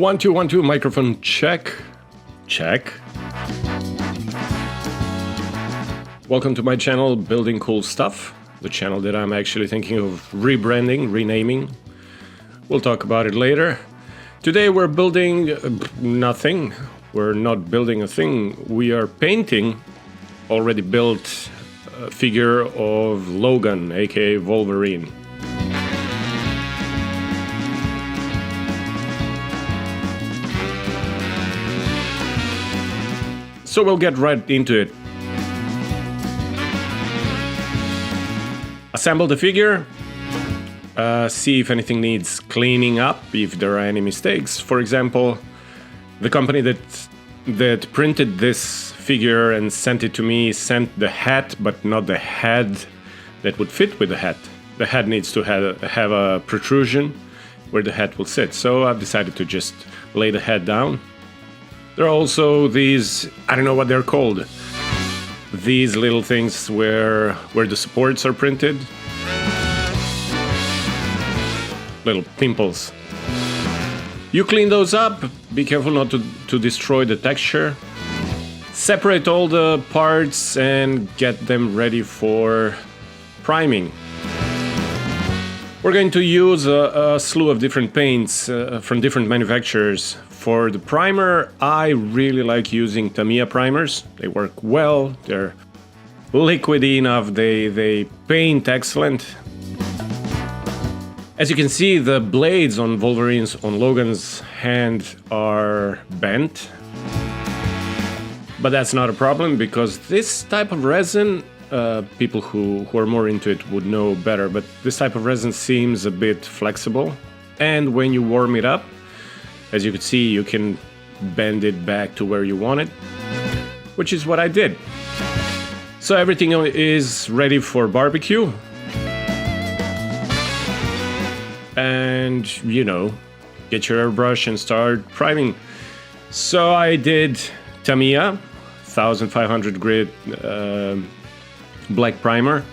1 2 1 2 microphone check. Check. Welcome to my channel, Building Cool Stuff, the channel that I'm actually thinking of rebranding, renaming. We'll talk about it later. Today we're building nothing. We're not building a thing. We are painting already built figure of Logan, aka Wolverine. So we'll get right into it. Assemble the figure, see if anything needs cleaning up, if there are any mistakes. For example, the company that printed this figure and sent it to me sent the hat, but not the head that would fit with the hat. The head needs to have a protrusion where the hat will sit. So I've decided to just lay the head down. There are also these, I don't know what they're called, these little things where the supports are printed. Little pimples. You clean those up, be careful not to destroy the texture. Separate all the parts and get them ready for priming. We're going to use a slew of different paints from different manufacturers. For the primer, I really like using Tamiya primers. They work well, they're liquidy enough, they paint excellent. As you can see, the blades on Logan's hand are bent. But that's not a problem because this type of resin, people who are more into it would know better, but this type of resin seems a bit flexible. And when you warm it up, as you can see, you can bend it back to where you want it, which is what I did. So everything is ready for barbecue. And, you know, get your airbrush and start priming. So I did Tamiya 1500 grit black primer,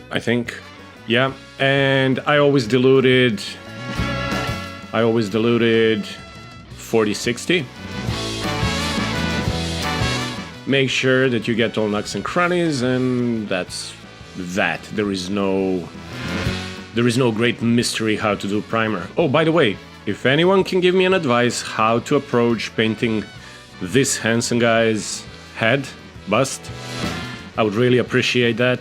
I think, yeah. And I always diluted 40-60. Make sure that you get all nooks and crannies, and that's that. There is no great mystery how to do primer. Oh, by the way, if anyone can give me an advice how to approach painting this handsome guy's head, bust, I would really appreciate that.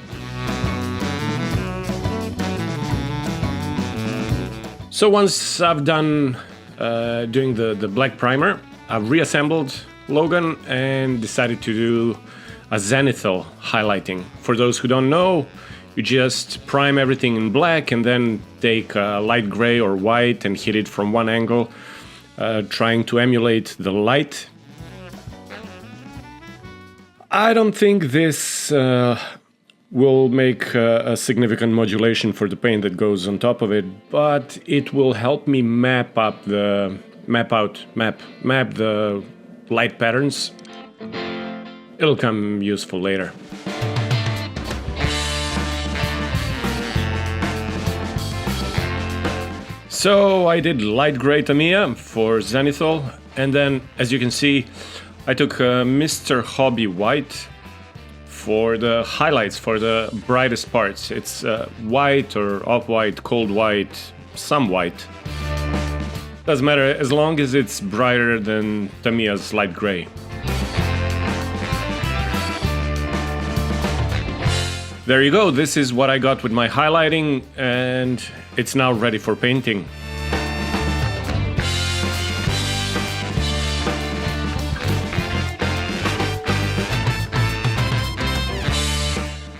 So once I've done doing the black primer, I've reassembled Logan and decided to do a zenithal highlighting. For those who don't know, you just prime everything in black and then take light gray or white and hit it from one angle, trying to emulate the light. I don't think this will make a significant modulation for the paint that goes on top of it, but it will help me map the light patterns. It'll come useful later. So I did light gray Tamiya for zenithal, and then, as you can see, I took Mr. Hobby white for the highlights, for the brightest parts. It's white or off-white, cold white, some white. Doesn't matter as long as it's brighter than Tamiya's light gray. There you go, this is what I got with my highlighting, and it's now ready for painting.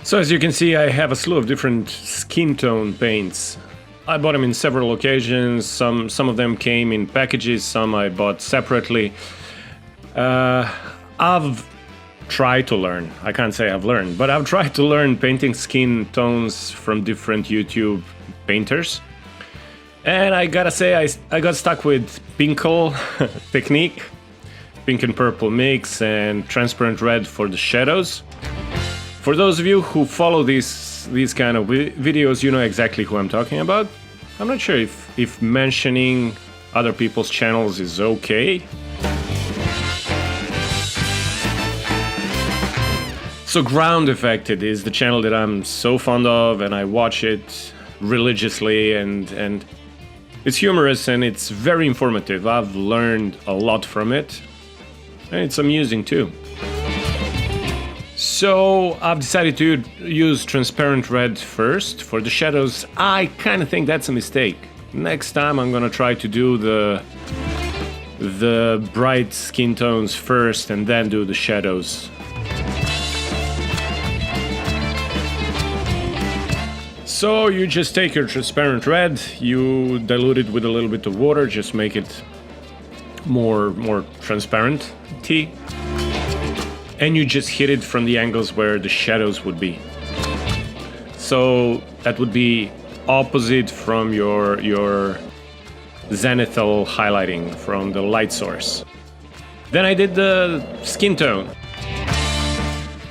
So as you can see, I have a slew of different skin tone paints. I bought them in several occasions. Some of them came in packages, some I bought separately. I've tried to learn, I can't say I've learned, but I've tried to learn painting skin tones from different YouTube painters. And I gotta say, I got stuck with Pinkle technique, pink and purple mix, and transparent red for the shadows. For those of you who follow these kind of videos, you know exactly who I'm talking about. I'm not sure if mentioning other people's channels is okay. So Ground Affected is the channel that I'm so fond of, and I watch it religiously, and it's humorous and it's very informative. I've learned a lot from it, and it's amusing too. So I've decided to use transparent red first for the shadows. I kind of think that's a mistake. Next time I'm gonna try to do the bright skin tones first and then do the shadows. So you just take your transparent red, you dilute it with a little bit of water, just make it more transparent tea, and you just hit it from the angles where the shadows would be. So that would be opposite from your zenithal highlighting from the light source. Then I did the skin tone.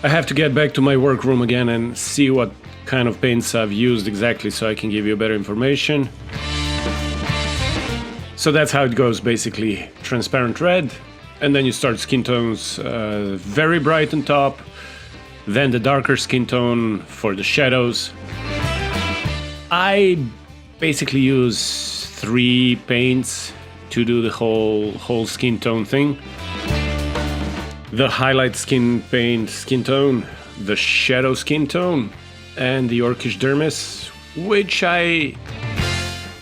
I have to get back to my workroom again and see what kind of paints I've used exactly so I can give you better information. So that's how it goes, basically. Transparent red, and then you start skin tones very bright on top, then the darker skin tone for the shadows. I basically use 3 paints to do the whole skin tone thing. The highlight skin paint skin tone, the shadow skin tone, and the Orcish dermis, which I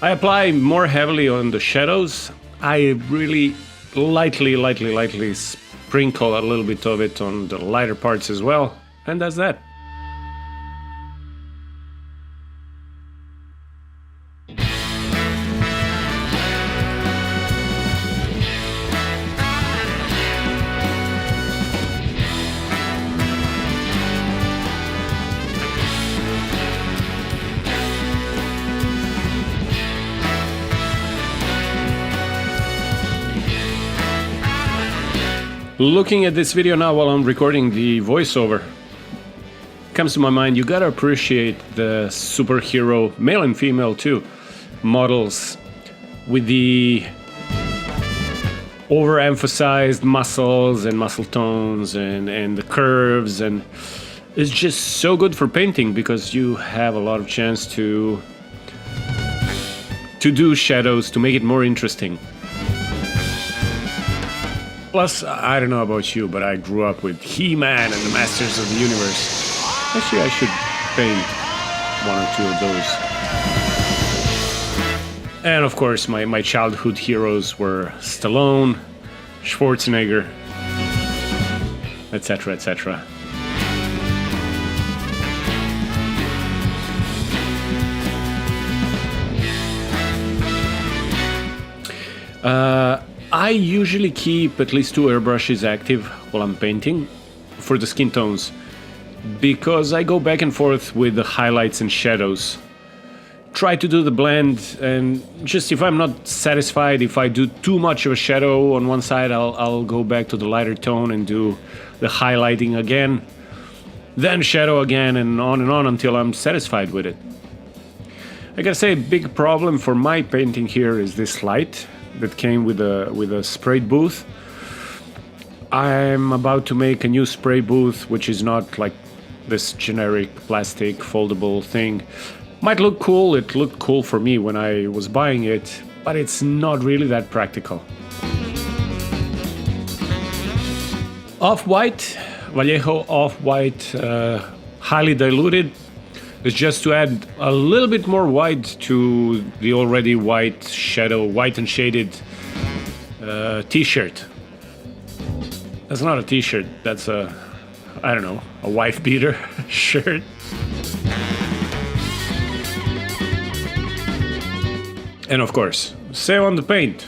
apply more heavily on the shadows. I really lightly sprinkle a little bit of it on the lighter parts as well, and that's that. Looking at this video now while I'm recording the voiceover, comes to my mind, you gotta appreciate the superhero, male and female too, models with the overemphasized muscles and muscle tones and the curves, and it's just so good for painting because you have a lot of chance to do shadows, to make it more interesting. Plus, I don't know about you, but I grew up with He-Man and the Masters of the Universe. Actually, I should paint 1 or 2 of those. And of course, my childhood heroes were Stallone, Schwarzenegger, etc., etc. I usually keep at least 2 airbrushes active while I'm painting for the skin tones, because I go back and forth with the highlights and shadows. Try to do the blend, and just if I'm not satisfied, if I do too much of a shadow on one side, I'll go back to the lighter tone and do the highlighting again, then shadow again, and on until I'm satisfied with it. I gotta say, a big problem for my painting here is this light that came with a spray booth. I'm about to make a new spray booth, which is not like this generic plastic foldable thing. Might look cool, it looked cool for me when I was buying it, but it's not really that practical. Off-white, Vallejo off-white, highly diluted. It's just to add a little bit more white to the already white shadow, white and shaded t-shirt. That's not a t-shirt, that's a wife beater shirt. And of course, same on the paint.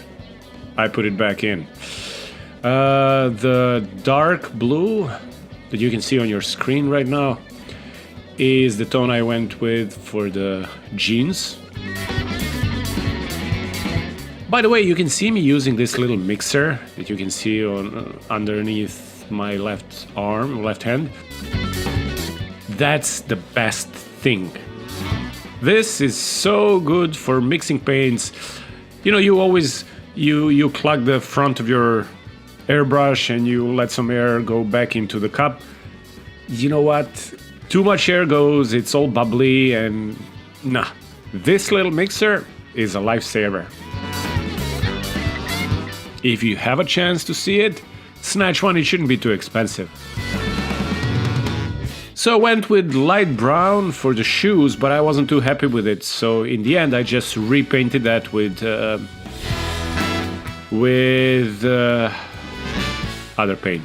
I put it back in. The dark blue that you can see on your screen right now is the tone I went with for the jeans. By the way, you can see me using this little mixer that you can see on underneath my left hand. That's the best thing. This is so good for mixing paints. You know, you always you clog the front of your airbrush and you let some air go back into the cup. You know what? Too much air goes, it's all bubbly, and nah. This little mixer is a lifesaver. If you have a chance to see it, snatch one, it shouldn't be too expensive. So I went with light brown for the shoes, but I wasn't too happy with it. So in the end, I just repainted that with other paint.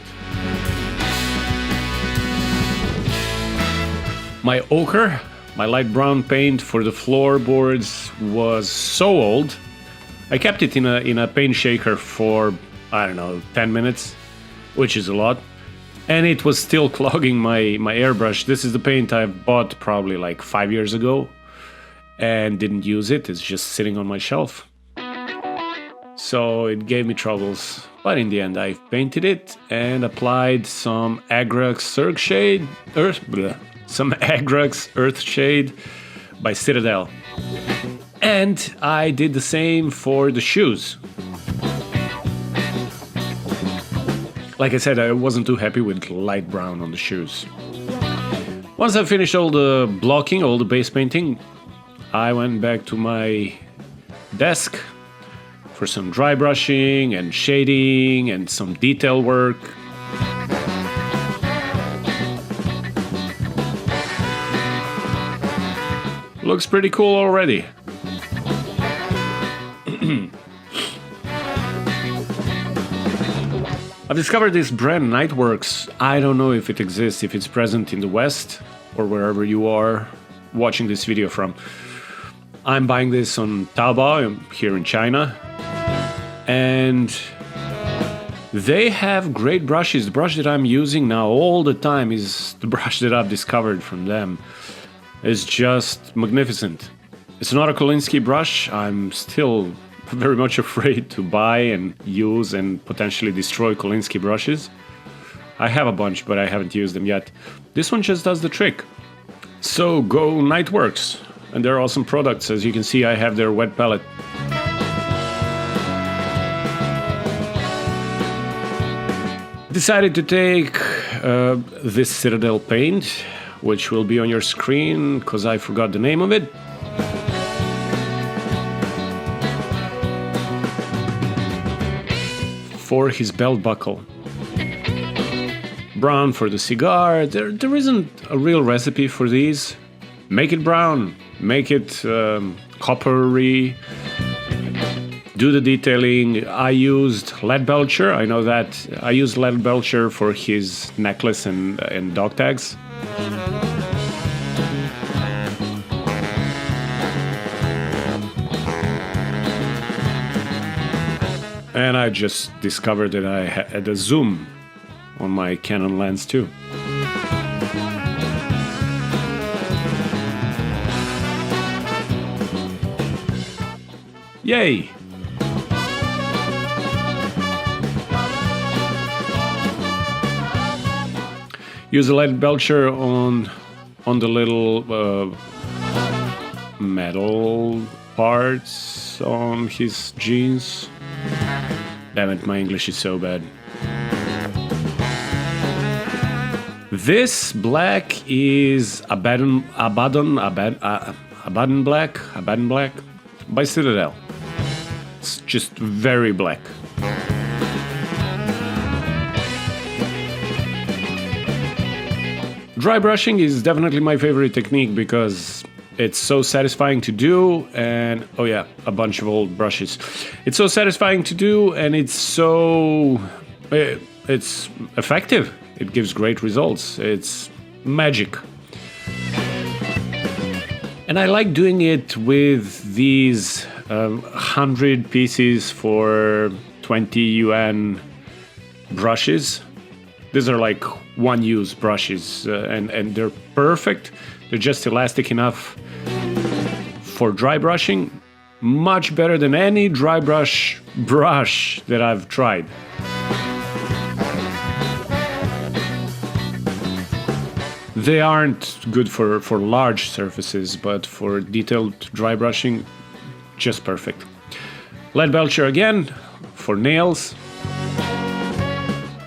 My ochre, my light brown paint for the floorboards was so old. I kept it in a paint shaker for, I don't know, 10 minutes, which is a lot. And it was still clogging my airbrush. This is the paint I bought probably like 5 years ago and didn't use it. It's just sitting on my shelf. So it gave me troubles. But in the end, I painted it and applied some Agrax Earth Shade by Citadel. And I did the same for the shoes. Like I said, I wasn't too happy with light brown on the shoes. Once I finished all the blocking, all the base painting, I went back to my desk for some dry brushing and shading and some detail work. Looks pretty cool already. I've discovered this brand Nightworks. I don't know if it exists, if it's present in the West or wherever you are watching this video from. I'm buying this on Taobao here in China. And they have great brushes. The brush that I'm using now all the time is the brush that I've discovered from them. It's just magnificent. It's not a Kolinsky brush. I'm still very much afraid to buy and use and potentially destroy Kolinsky brushes. I have a bunch, but I haven't used them yet. This one just does the trick. So go Nightworks. And they're awesome products. As you can see, I have their wet palette. Decided to take this Citadel paint, which will be on your screen because I forgot the name of it. For his belt buckle. Brown for the cigar. There isn't a real recipe for these. Make it brown, make it coppery. Do the detailing. I used Leadbelcher. I know that. I used Leadbelcher for his necklace and dog tags. And I just discovered that I had a zoom on my Canon lens too. Yay! Use a Leadbelcher on the little metal parts on his jeans. Damn it, my English is so bad. This black is Abaddon Black by Citadel. It's just very black. Dry brushing is definitely my favorite technique because it's so satisfying to do, and oh yeah, a bunch of old brushes. It's so satisfying to do, and it's effective. It gives great results. It's magic. And I like doing it with these 100 pieces for 20 yuan brushes. These are like one-use brushes, and they're perfect. They're just elastic enough for dry brushing. Much better than any dry brush that I've tried. They aren't good for large surfaces, but for detailed dry brushing, just perfect. Lead belcher again for nails.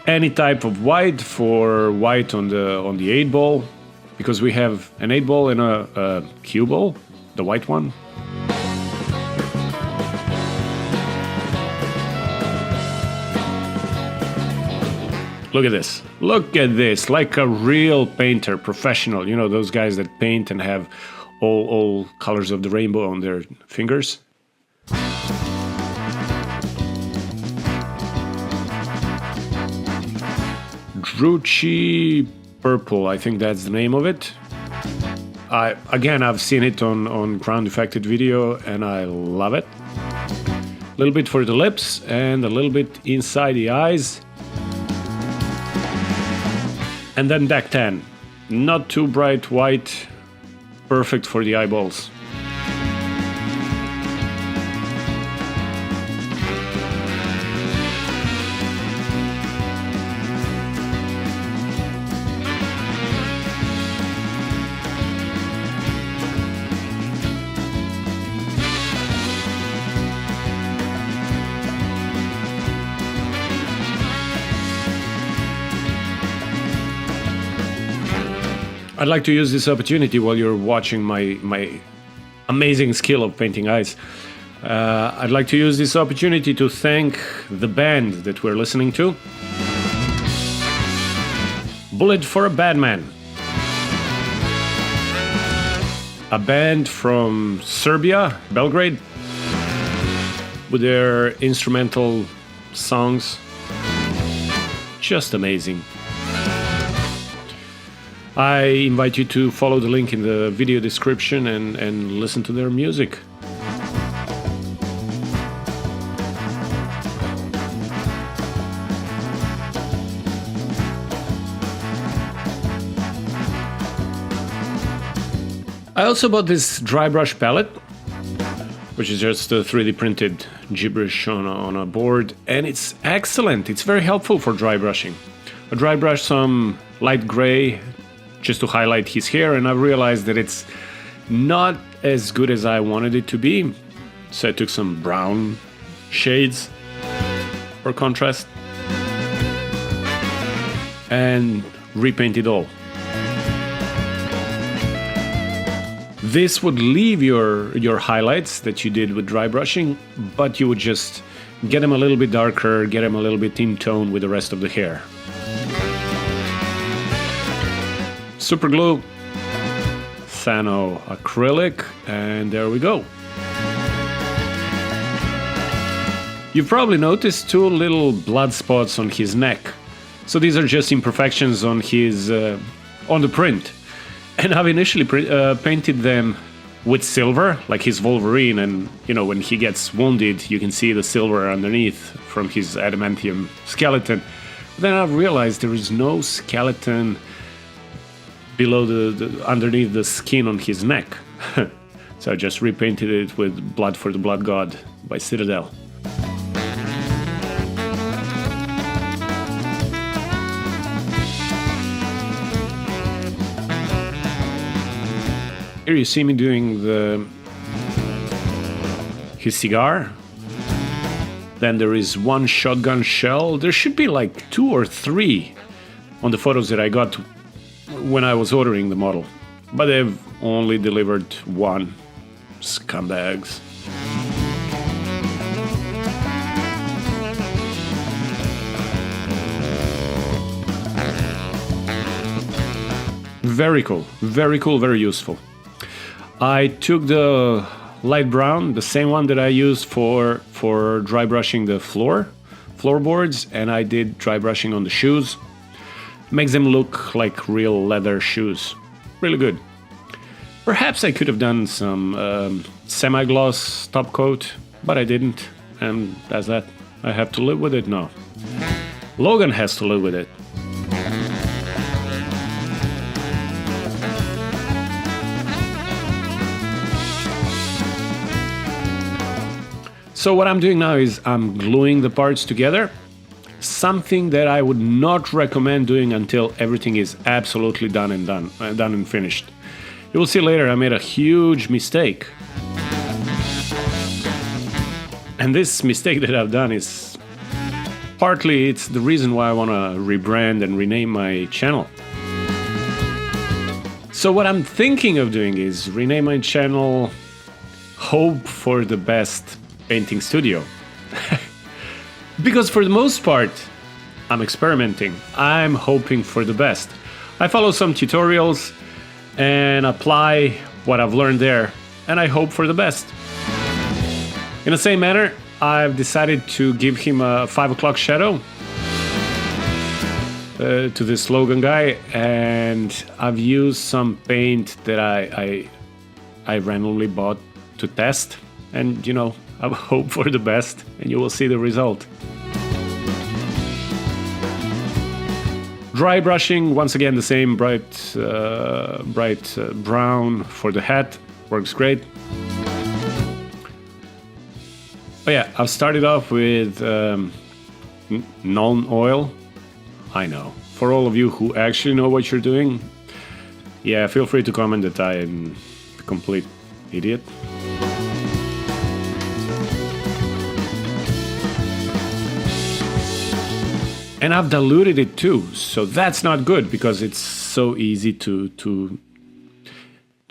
Any type of white for white on the 8 ball, because we have an 8 ball and a cue ball, the white one. Look at this. Look at this. Like a real painter, professional. You know, those guys that paint and have all colors of the rainbow on their fingers. Drucci Purple, I think that's the name of it. I've seen it on ground affected video and I love it. A little bit for the lips and a little bit inside the eyes. And then deck 10. Not too bright white, perfect for the eyeballs. I'd like to use this opportunity while you're watching my amazing skill of painting eyes. I'd like to use this opportunity to thank the band that we're listening to. Bullet for a Bad Man. A band from Serbia, Belgrade, with their instrumental songs. Just amazing. I invite you to follow the link in the video description and listen to their music. I also bought this dry brush palette, which is just a 3D printed gibberish on a board, and it's excellent. It's very helpful for dry brushing. I dry brush some light gray just to highlight his hair, and I realized that it's not as good as I wanted it to be. So I took some brown shades for contrast and repainted all. This would leave your highlights that you did with dry brushing, but you would just get them a little bit darker, get them a little bit in tone with the rest of the hair. Super glue, Sano acrylic, and there we go. You've probably noticed 2 little blood spots on his neck. So these are just imperfections on his on the print. And I've initially painted them with silver, like his Wolverine, and you know, when he gets wounded, you can see the silver underneath from his adamantium skeleton. But then I've realized there is no skeleton below underneath the skin on his neck. So I just repainted it with Blood for the Blood God by Citadel. Here you see me doing his cigar. Then there is 1 shotgun shell. There should be like 2 or 3 on the photos that I got when I was ordering the model, but they've only delivered 1. Scumbags. Very cool, very cool, very useful. I took the light brown, the same one that I used for dry brushing the floorboards, and I did dry brushing on the shoes. Makes them look like real leather shoes. Really good. Perhaps I could have done some semi-gloss top coat, but I didn't, and that's that. I have to live with it now. Logan has to live with it. So what I'm doing now is I'm gluing the parts together. something that I would not recommend doing until everything is absolutely done and finished. You will see later I made a huge mistake. And this mistake that I've done is partly it's the reason why I want to rebrand and rename my channel. So what I'm thinking of doing is rename my channel Hope for the Best Painting Studio. Because for the most part, I'm experimenting. I'm hoping for the best. I follow some tutorials and apply what I've learned there, and I hope for the best. In the same manner, I've decided to give him a 5 o'clock shadow to this Logan guy, and I've used some paint that I randomly bought to test, and you know, I hope for the best, and you will see the result. Dry brushing, once again the same bright brown for the hat, works great. Oh yeah, I've started off with non-oil. I know, for all of you who actually know what you're doing, yeah, feel free to comment that I am a complete idiot. And I've diluted it too, so that's not good because it's so easy to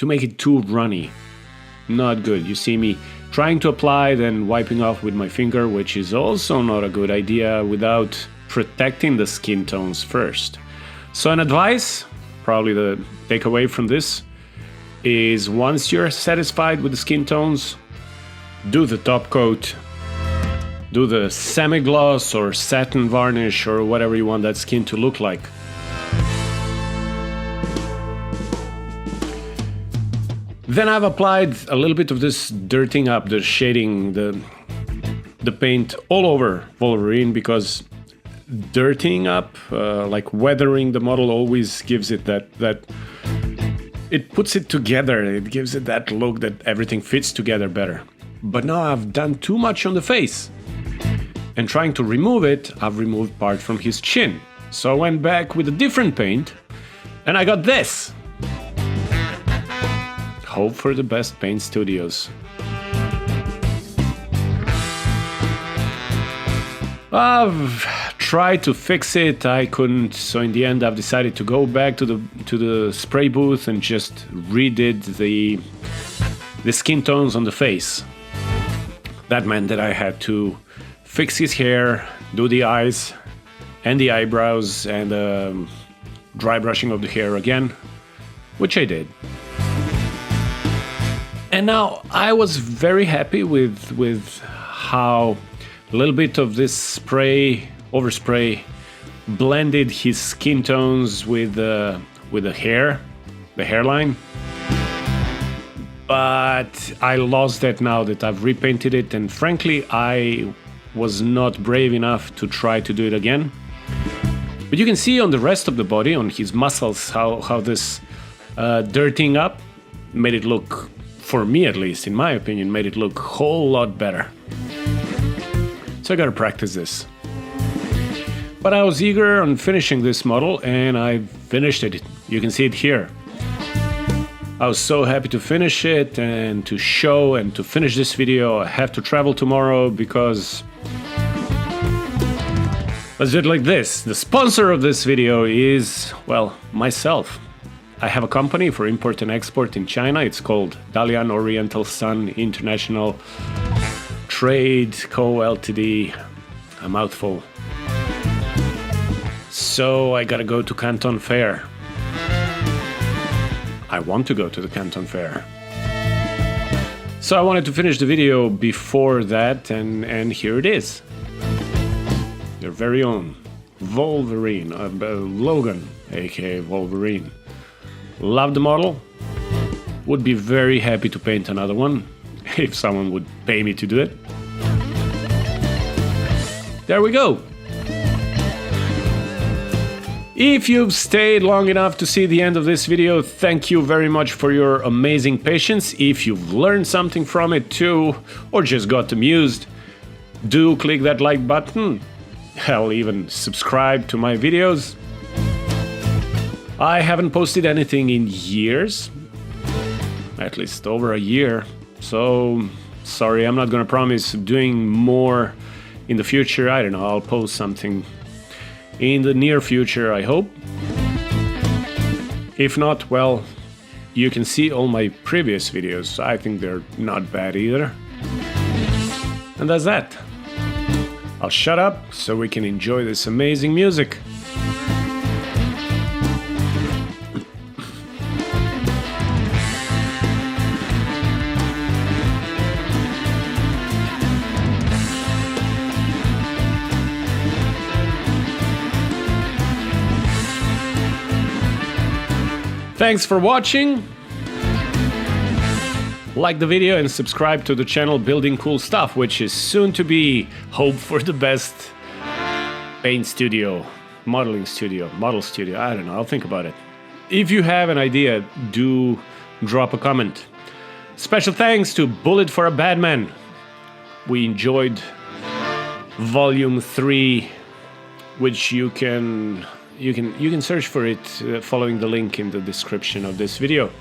make it too runny. Not good. You see me trying to apply, then wiping off with my finger, which is also not a good idea without protecting the skin tones first. So an advice, probably the takeaway from this, is once you're satisfied with the skin tones, do the top coat. Do the semi-gloss or satin varnish or whatever you want that skin to look like. Then I've applied a little bit of this dirtying up, the shading, the paint all over Wolverine, because dirtying up, like weathering the model, always gives it that it puts it together. It gives it that look that everything fits together better. But now I've done too much on the face. And trying to remove it, I've removed part from his chin. So I went back with a different paint, and I got this. Hope for the Best Paint Studios. I've tried to fix it, I couldn't, so in the end I've decided to go back to the spray booth and just redid the skin tones on the face. That meant that I had to fix his hair, do the eyes and the eyebrows, and dry brushing of the hair again, which I did. And now I was very happy with how a little bit of this overspray blended his skin tones with the hair, the hairline. But I lost that now that I've repainted it, and frankly I was not brave enough to try to do it again. But you can see on the rest of the body, on his muscles, how this dirtying up made it look, for me at least, in my opinion, made it look a whole lot better. So I gotta practice this. But I was eager on finishing this model, and I finished it. You can see it here. I was so happy to finish it and to show and to finish this video. I have to travel tomorrow because... Let's do it like this. The sponsor of this video is, well, myself. I have a company for import and export in China. It's called Dalian Oriental Sun International Trade Co. Ltd. A mouthful. So I gotta go to Canton Fair. I want to go to the Canton Fair. So I wanted to finish the video before that, and here it is. Your very own Wolverine, Logan, aka Wolverine. Love the model. Would be very happy to paint another one, if someone would pay me to do it. There we go. If you've stayed long enough to see the end of this video, thank you very much for your amazing patience. If you've learned something from it too, or just got amused, do click that like button. hell, even subscribe to my videos. I haven't posted anything in years, at least over a year, so sorry, I'm not gonna promise doing more in the future. I don't know, I'll post something in the near future, I hope. If not, well, you can see all my previous videos. I think they're not bad either. And that's that. I'll shut up so we can enjoy this amazing music. Thanks for watching. Like the video and subscribe to the channel Building Cool Stuff, which is soon to be, hope for the best, paint studio, model studio, I don't know, I'll think about it. If you have an idea, do drop a comment. Special thanks to Bullet for a Bad Man. We enjoyed Volume 3, which you can search for it following the link in the description of this video.